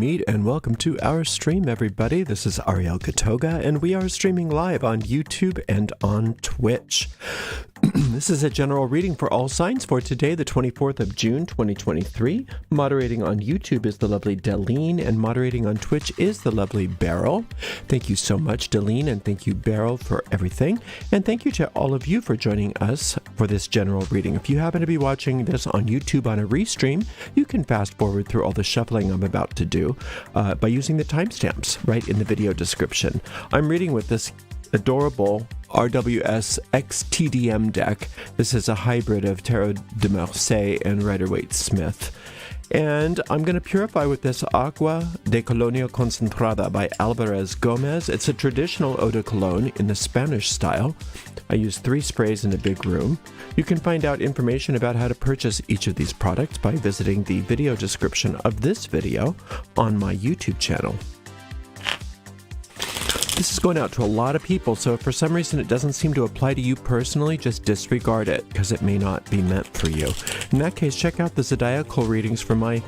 meet, and welcome to our stream, everybody. This is Ariel and we are streaming live on YouTube and on Twitch. This is a general reading for all signs for today, the 24th of June, 2023. Moderating on YouTube is the lovely Deline, and moderating on Twitch is the lovely Beryl. Thank you so much, Deline, and thank you, Beryl, for everything. And thank you to all of you for joining us for this general reading. If you happen to be watching this on YouTube on a restream, you can fast forward through all the shuffling I'm about to do by using the timestamps right in the video description. I'm reading with this adorable RWS XTDM deck. This is a hybrid of Tarot de Marseille and Rider-Waite-Smith. And I'm going to purify with this Agua de Colonia Concentrada by Alvarez Gomez. It's a traditional eau de cologne in the Spanish style. I use 3 sprays in a big room. You can find out information about how to purchase each of these products by visiting the video description of this video on my YouTube channel. This is going out to a lot of people, so if for some reason it doesn't seem to apply to you personally, just disregard it, because it may not be meant for you. In that case, check out the zodiacal readings for my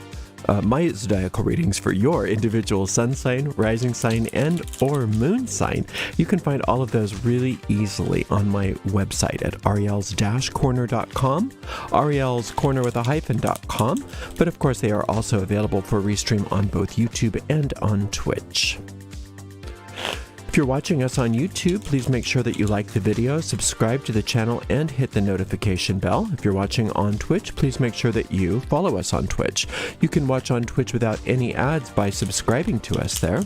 zodiacal readings for your individual sun sign, rising sign, and or moon sign. You can find all of those really easily on my website at ariels-corner.com, arielscorner with a hyphen.com, but of course they are also available for restream on both YouTube and on Twitch. If you're watching us on YouTube, please make sure that you like the video, subscribe to the channel, and hit the notification bell. If you're watching on Twitch, please make sure that you follow us on Twitch. You can watch on Twitch without any ads by subscribing to us there.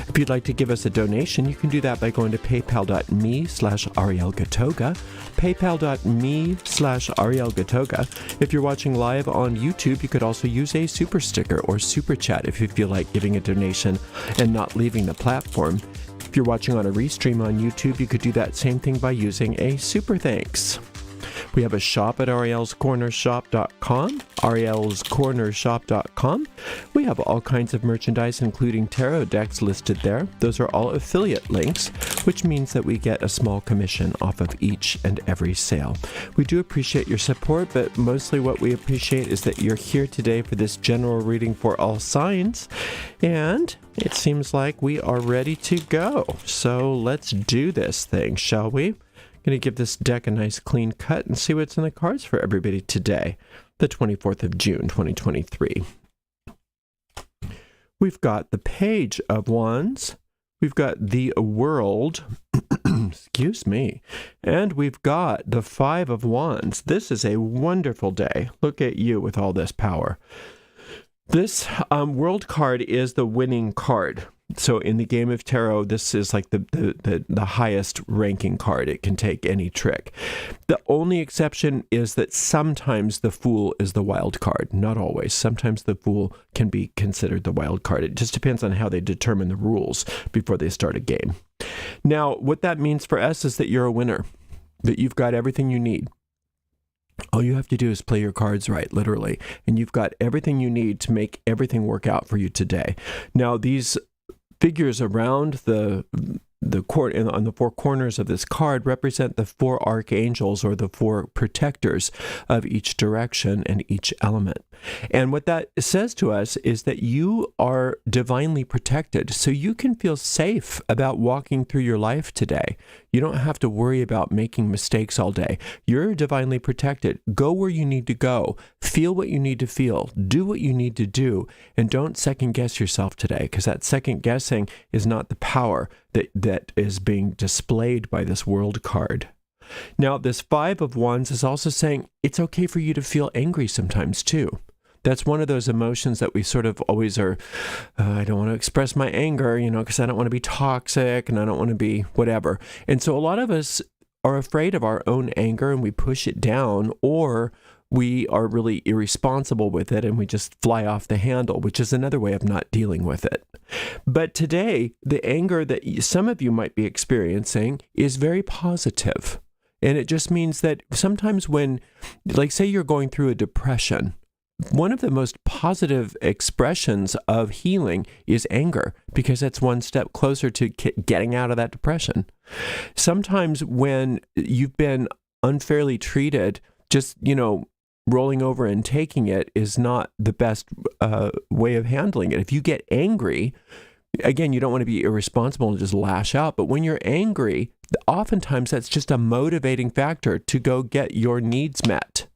If you'd like to give us a donation, you can do that by going to paypal.me/arielgatoga, paypal.me/arielgatoga. If you're watching live on YouTube, you could also use a super sticker or super chat if you feel like giving a donation and not leaving the platform. If you're watching on a restream on YouTube, you could do that same thing by using a super thanks. We have a shop at arielscornershop.com, arielscornershop.com. We have all kinds of merchandise, including tarot decks listed there. Those are all affiliate links, which means that we get a small commission off of each and every sale. We do appreciate your support, but mostly what we appreciate is that you're here today for this general reading for all signs, and it seems like we are ready to go. So let's do this thing, shall we? Going to give this deck a nice clean cut and see what's in the cards for everybody today, the 24th of June, 2023. We've got the Page of Wands, we've got the World, excuse me, and we've got the 5 of Wands. This is a wonderful day. Look at you with all this power. This World card is the winning card. So in the game of tarot, this is like the highest ranking card. It can take any trick. The only exception is that sometimes the Fool is the wild card. Not always. Sometimes the Fool can be considered the wild card. It just depends on how they determine the rules before they start a game. Now, what that means for us is that you're a winner, that you've got everything you need. All you have to do is play your cards right, literally, and you've got everything you need to make everything work out for you today. Now, these figures around the court and on the 4 corners of this card represent the 4 archangels, or the 4 protectors of each direction and each element. And what that says to us is that you are divinely protected, so you can feel safe about walking through your life today. You don't have to worry about making mistakes all day. You're divinely protected. Go where you need to go. Feel what you need to feel. Do what you need to do. And don't second guess yourself today, because that second guessing is not the power that is being displayed by this World card. Now, this 5 of Wands is also saying it's okay for you to feel angry sometimes too. That's one of those emotions that we sort of always are, I don't want to express my anger, because I don't want to be toxic and I don't want to be whatever. And so a lot of us are afraid of our own anger and we push it down, or we are really irresponsible with it and we just fly off the handle, which is another way of not dealing with it. But today, the anger that some of you might be experiencing is very positive. And it just means that sometimes when, like, say you're going through a depression, one of the most positive expressions of healing is anger, because that's one step closer to getting out of that depression. Sometimes when you've been unfairly treated, just, rolling over and taking it is not the best way of handling it. If you get angry, again, you don't want to be irresponsible and just lash out. But when you're angry, oftentimes that's just a motivating factor to go get your needs met.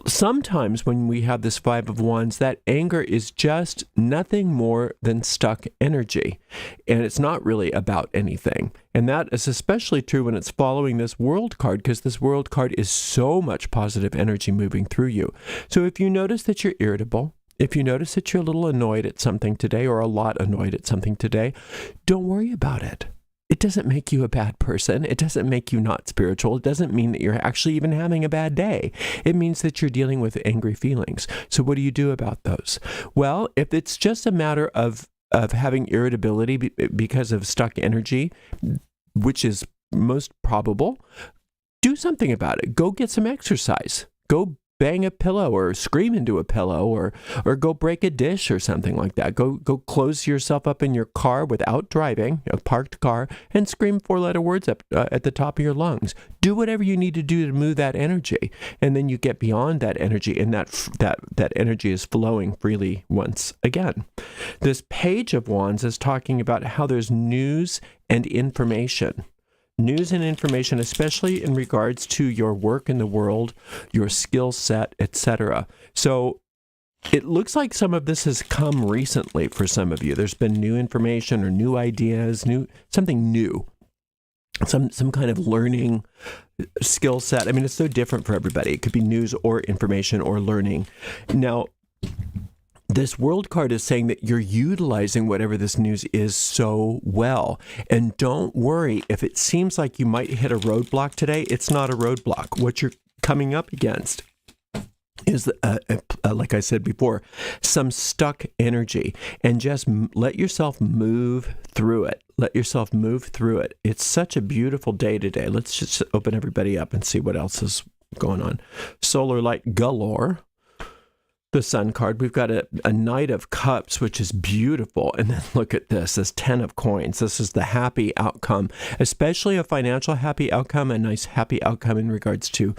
Sometimes when we have this Five of Wands, that anger is just nothing more than stuck energy. And it's not really about anything. And that is especially true when it's following this World card, because this World card is so much positive energy moving through you. So if you notice that you're irritable, if you notice that you're a little annoyed at something today or a lot annoyed at something today, don't worry about it. It doesn't make you a bad person. It doesn't make you not spiritual. It doesn't mean that you're actually even having a bad day. It means that you're dealing with angry feelings. So what do you do about those? Well, if it's just a matter of having irritability because of stuck energy, which is most probable, do something about it. Go get some exercise. Go bang a pillow or scream into a pillow or go break a dish or something like that. Go close yourself up in your car without driving, a parked car, and scream 4-letter words up at the top of your lungs. Do whatever you need to do to move that energy. And then you get beyond that energy, and that energy is flowing freely once again. This Page of Wands is talking about how there's news and information. News and information, especially in regards to your work in the world, your skill set, etc. So it looks like some of this has come recently for some of you. There's been new information or new ideas, something new, some kind of learning skill set. I mean, it's so different for everybody. It could be news or information or learning. Now, this World card is saying that you're utilizing whatever this news is so well. And don't worry, if it seems like you might hit a roadblock today, it's not a roadblock. What you're coming up against is, like I said before, some stuck energy. And just let yourself move through it. Let yourself move through it. It's such a beautiful day today. Let's just open everybody up and see what else is going on. Solar light galore. The Sun card, we've got a Knight of Cups, which is beautiful. And then look at this 10 of Coins. This is the happy outcome, especially a financial happy outcome, a nice happy outcome in regards to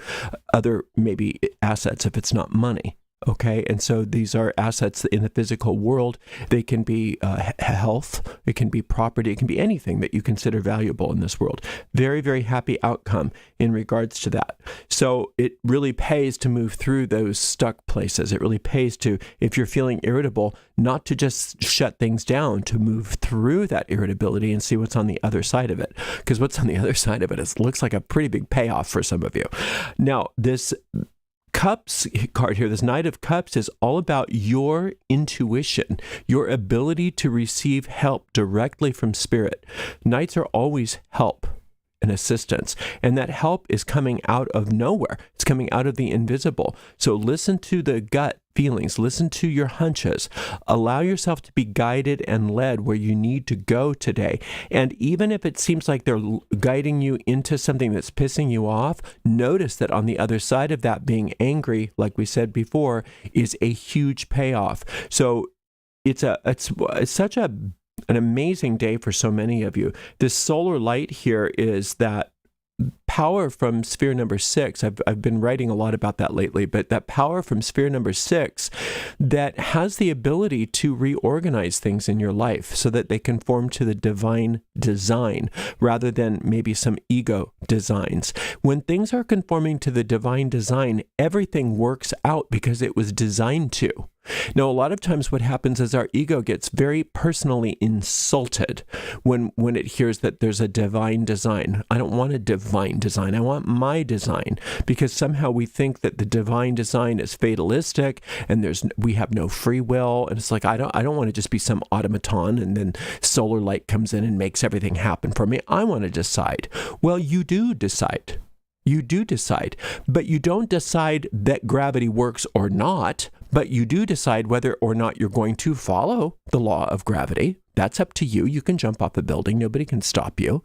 other maybe assets if it's not money. Okay, and so these are assets in the physical world. They can be health, it can be property, it can be anything that you consider valuable in this world. Very, very happy outcome in regards to that. So it really pays to move through those stuck places. It really pays to, if you're feeling irritable, not to just shut things down, to move through that irritability and see what's on the other side of it. Because what's on the other side of it looks like a pretty big payoff for some of you. Now, this Cups card here, this Knight of Cups, is all about your intuition, your ability to receive help directly from Spirit. Knights are always help and assistance, and that help is coming out of nowhere. It's coming out of the invisible. So listen to the gut feelings, listen to your hunches, allow yourself to be guided and led where you need to go today. And even if it seems like they're guiding you into something that's pissing you off, notice that on the other side of that, being angry, like we said before, is a huge payoff. So it's such an amazing day for so many of you. This solar light here is that power from sphere number 6. I've been writing a lot about that lately, but that power from sphere number 6 that has the ability to reorganize things in your life so that they conform to the divine design rather than maybe some ego designs. When things are conforming to the divine design, everything works out because it was designed to. Now, a lot of times what happens is our ego gets very personally insulted when it hears that there's a divine design. I don't want a divine design. I want my design, because somehow we think that the divine design is fatalistic and we have no free will. And it's like, I don't want to just be some automaton and then solar light comes in and makes everything happen for me. I want to decide. Well, you do decide. You do decide, but you don't decide that gravity works or not, but you do decide whether or not you're going to follow the law of gravity. That's up to you. You can jump off a building. Nobody can stop you,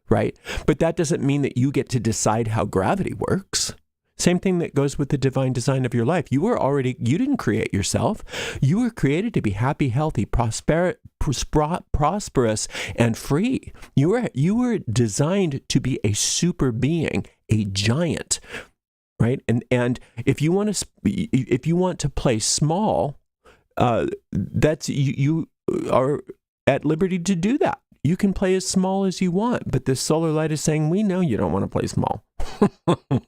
right? But that doesn't mean that you get to decide how gravity works. Same thing that goes with the divine design of your life. You didn't create yourself. You were created to be happy, healthy, prosperous, and free. You were designed to be a super being, a giant, right? And if you want to play small, that's you are at liberty to do that. You can play as small as you want, but this solar light is saying, we know you don't want to play small.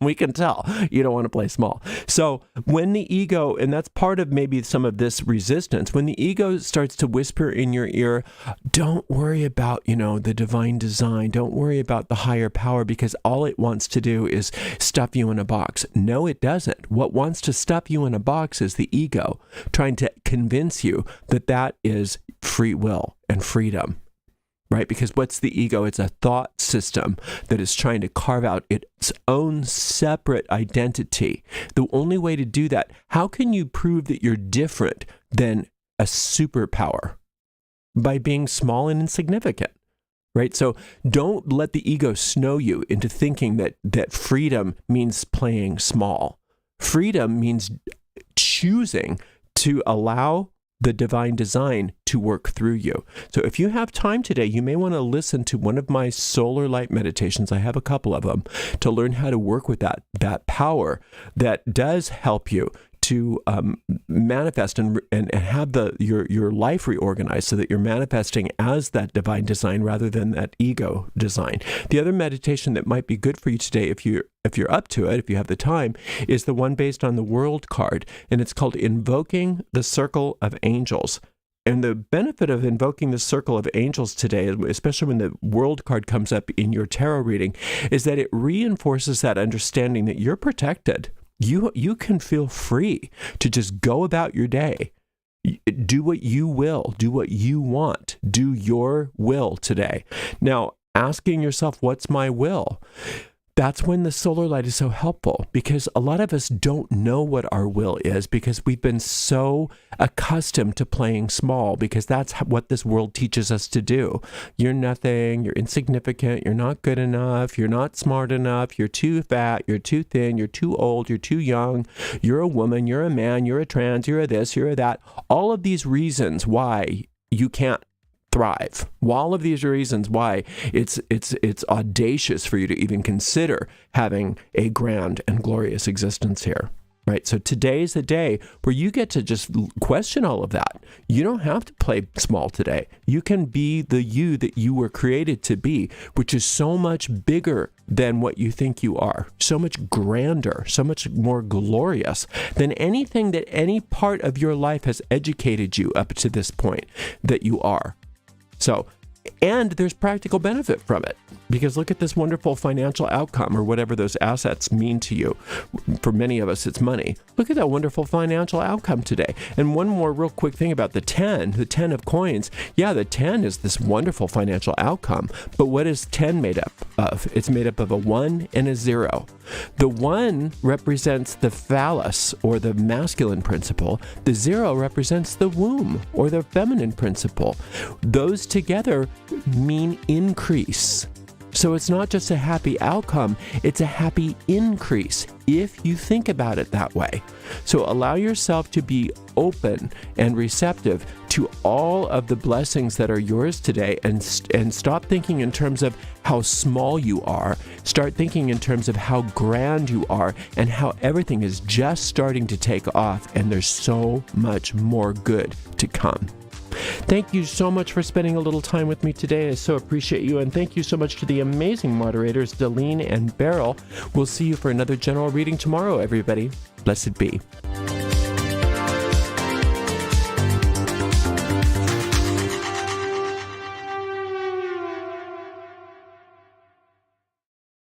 We can tell you don't want to play small. So when the ego, and that's part of maybe some of this resistance, when the ego starts to whisper in your ear, don't worry about, the divine design. Don't worry about the higher power, because all it wants to do is stuff you in a box. No, it doesn't. What wants to stuff you in a box is the ego trying to convince you that that is free will and freedom. Right? Because what's the ego? It's a thought system that is trying to carve out its own separate identity. The only way to do that, how can you prove that you're different than a superpower? By being small and insignificant. Right? So don't let the ego snow you into thinking that freedom means playing small. Freedom means choosing to allow the divine design to work through you. So if you have time today, you may want to listen to one of my solar light meditations. I have a couple of them to learn how to work with that power that does help you to manifest and have your life reorganized so that you're manifesting as that divine design rather than that ego design. The other meditation that might be good for you today, if you're up to it, if you have the time, is the one based on the World card, and it's called Invoking the Circle of Angels. And the benefit of invoking the circle of angels today, especially when the World card comes up in your tarot reading, is that it reinforces that understanding that you're protected. You can feel free to just go about your day. Do what you will. Do what you want. Do your will today. Now, asking yourself, what's my will? That's when the solar light is so helpful, because a lot of us don't know what our will is because we've been so accustomed to playing small, because that's what this world teaches us to do. You're nothing, you're insignificant, you're not good enough, you're not smart enough, you're too fat, you're too thin, you're too old, you're too young, you're a woman, you're a man, you're a trans, you're a this, you're a that. All of these reasons why you can't thrive. All of these reasons why it's audacious for you to even consider having a grand and glorious existence here. Right? So today's the day where you get to just question all of that. You don't have to play small today. You can be the you that you were created to be, which is so much bigger than what you think you are, so much grander, so much more glorious than anything that any part of your life has educated you up to this point that you are. So, and there's practical benefit from it, because look at this wonderful financial outcome, or whatever those assets mean to you. For many of us, it's money. Look at that wonderful financial outcome today. And one more real quick thing about the 10 of coins. Yeah, the 10 is this wonderful financial outcome, but what is 10 made up of? It's made up of a 1 and a 0. The 1 represents the phallus, or the masculine principle. The 0 represents the womb, or the feminine principle. Those together mean increase. So it's not just a happy outcome, it's a happy increase if you think about it that way. So allow yourself to be open and receptive to all of the blessings that are yours today, and stop thinking in terms of how small you are. Start thinking in terms of how grand you are and how everything is just starting to take off, and there's so much more good to come. Thank you so much for spending a little time with me today. I so appreciate you. And thank you so much to the amazing moderators, Delene and Beryl. We'll see you for another general reading tomorrow, everybody. Blessed be.